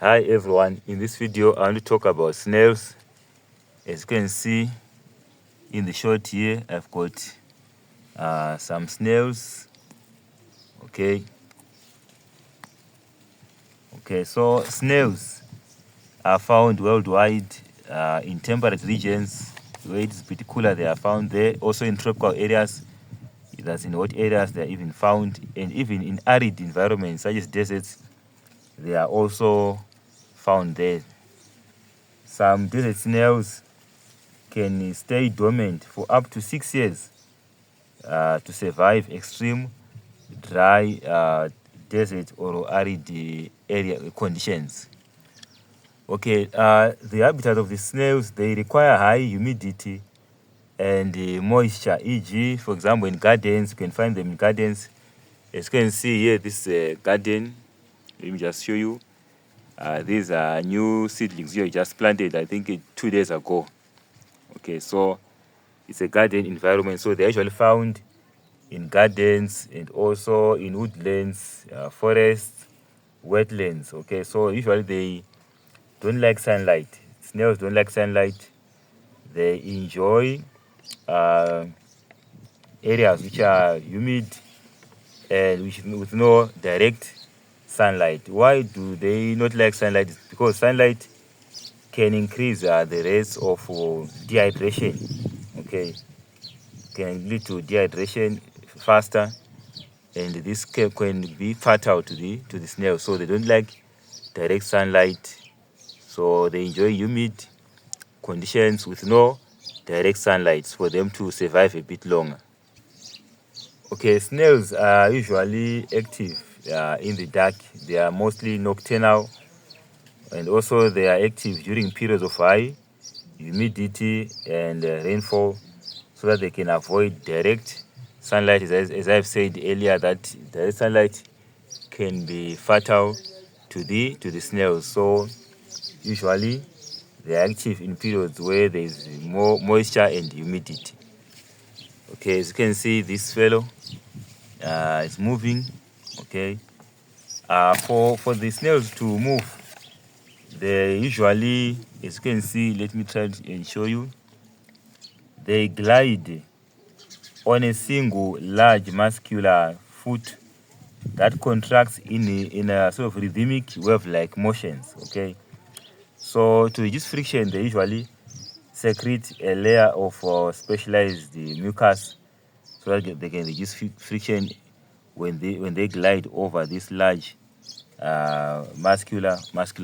Hi everyone, in this video I want to talk about snails. As you can see in the shot here, I've got some snails. Okay, so snails are found worldwide in temperate regions where it's pretty cooler. They are found there, also in tropical areas. That's in hot areas they are even found, and even in arid environments such as deserts they are also found there. Some desert snails can stay dormant for up to 6 years to survive extreme dry desert or arid area conditions. Okay, the habitat of the snails, they require high humidity and moisture, e.g., for example, in gardens. You can find them in gardens. As you can see here, this is a garden. Let me just show you. These are new seedlings here just planted, I think 2 days ago. Okay, so it's a garden environment, so they're usually found in gardens and also in woodlands, forests, wetlands. Okay, so usually they don't like sunlight. Snails don't like sunlight. They enjoy areas which are humid and with no direct sunlight. Why do they not like sunlight? It's because sunlight can increase the rates of dehydration. Okay, can lead to dehydration faster, and this can be fatal to the snails. So they don't like direct sunlight, so they enjoy humid conditions with no direct sunlight for them to survive a bit longer. Okay, snails are usually active in the dark. They are mostly nocturnal, and also they are active during periods of high humidity and rainfall, so that they can avoid direct sunlight. As I've said earlier, that direct sunlight can be fatal to the snails. So usually they are active in periods where there is more moisture and humidity. Okay, as you can see, this fellow is moving. Okay, for the snails to move, they usually, as you can see, let me try and show you, they glide on a single large muscular foot that contracts in a sort of rhythmic wave-like motions. Okay, so to reduce friction, they usually secrete a layer of specialized mucus so that they can reduce friction when they glide over this large muscular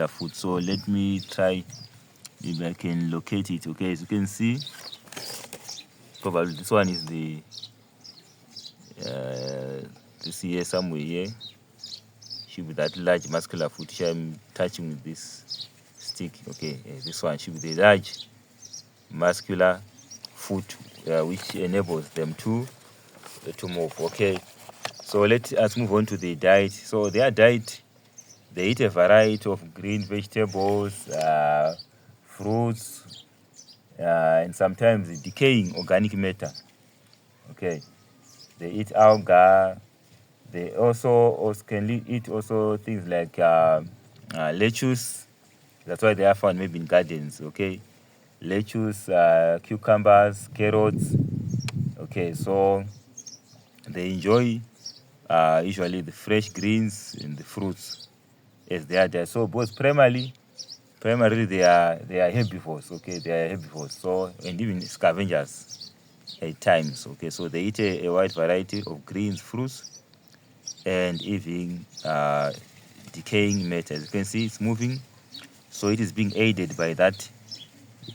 foot. So let me try if I can locate it. Okay, as you can see, probably this one is the this here, somewhere here should be that large muscular foot which I'm touching with this stick. Okay, this one should be the large muscular foot which enables them to move. Okay, so let us move on to the diet. So their diet, they eat a variety of green vegetables, fruits, and sometimes decaying organic matter. Okay, they eat algae. They also can eat also things like lettuce. That's why they are found maybe in gardens. Okay, lettuce, cucumbers, carrots. Okay, so they enjoy usually the fresh greens and the fruits as they are there. So both primarily they are herbivores. Okay, they are herbivores. So, and even scavengers at times. Okay, so they eat a wide variety of greens, fruits, and even decaying matter. As you can see, it's moving, so it is being aided by that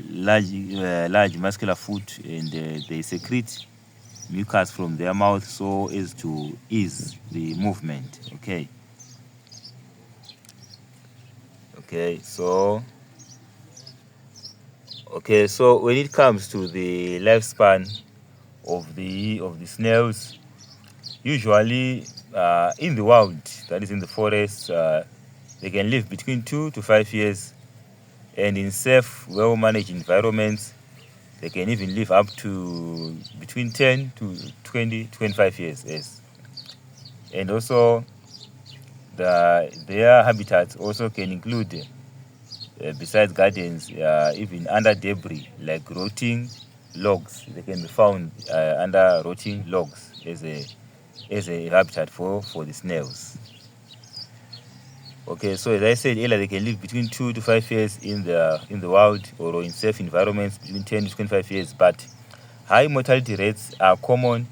large muscular foot, and they secrete mucus from their mouth so as to ease the movement. Okay, so when it comes to the lifespan of the snails, usually in the wild, that is in the forest, they can live between 2 to 5 years, and in safe, well-managed environments they can even live up to between 10 to 20, 25 years. Yes. And also their habitats also can include, besides gardens, even under debris like rotting logs. They can be found under rotting logs as a habitat for the snails. Okay, so as I said earlier, they can live between 2 to 5 years in the wild or in safe environments between 10 to 25 years. But high mortality rates are common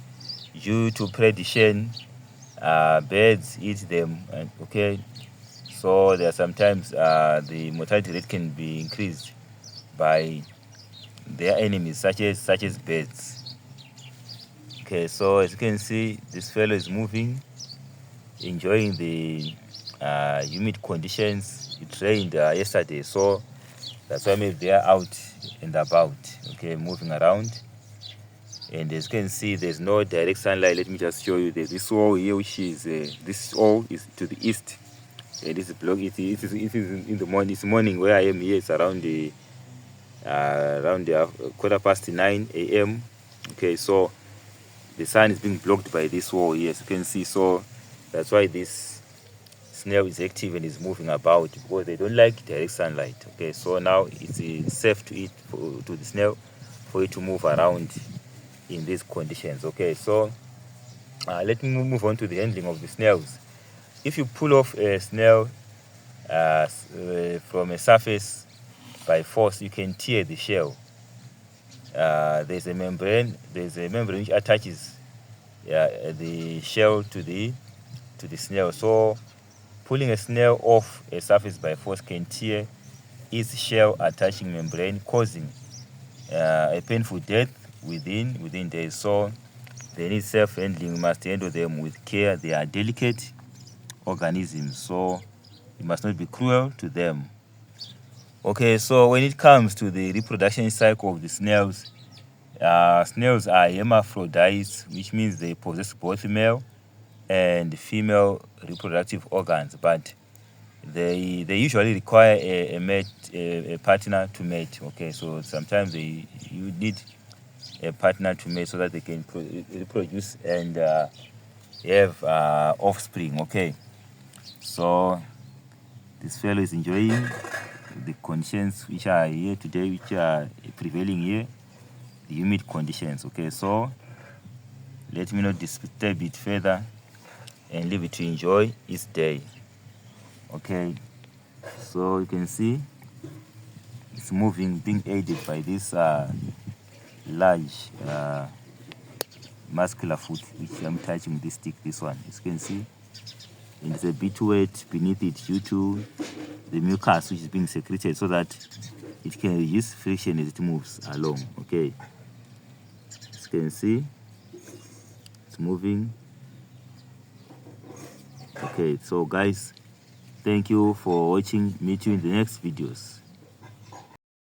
due to predation. Birds eat them, and okay, so there are sometimes the mortality rate can be increased by their enemies, such as birds. Okay, so as you can see, this fellow is moving, enjoying the humid conditions. It rained yesterday, so that's why maybe they are out and about. Okay, moving around. And as you can see, there's no direct sunlight. Let me just show you. There's this wall here, which is this wall is to the east. And this block, it is in the morning. It's morning where I am here. It's around the 9:15 a.m. Okay, so the sun is being blocked by this wall here, as you can see. So that's why this snail is active and is moving about, because they don't like direct sunlight. Okay, so now it's safe to eat to the snail for it to move around in these conditions. Okay, so let me move on to the handling of the snails. If you pull off a snail from a surface by force, you can tear the shell. There's a membrane which attaches the shell to the snail. So pulling a snail off a surface by force can tear its shell attaching membrane, causing a painful death within days. So they need self handling. You must handle them with care. They are delicate organisms, so you must not be cruel to them. Okay, so when it comes to the reproduction cycle of the snails, snails are hermaphrodites, which means they possess both male and female reproductive organs, but they usually require a partner to mate. Okay, so sometimes you need a partner to mate so that they can reproduce and have offspring. Okay, so this fellow is enjoying the conditions which are here today, which are prevailing here, the humid conditions. Okay, so let me not disturb it further and leave it to enjoy its day. Okay, so you can see it's moving, being aided by this large muscular foot, which I'm touching with this stick. This one, as you can see, and it's a bit wet beneath it due to the mucus which is being secreted, so that it can reduce friction as it moves along. Okay, as you can see, it's moving. Okay, so guys, thank you for watching. Meet you in the next videos.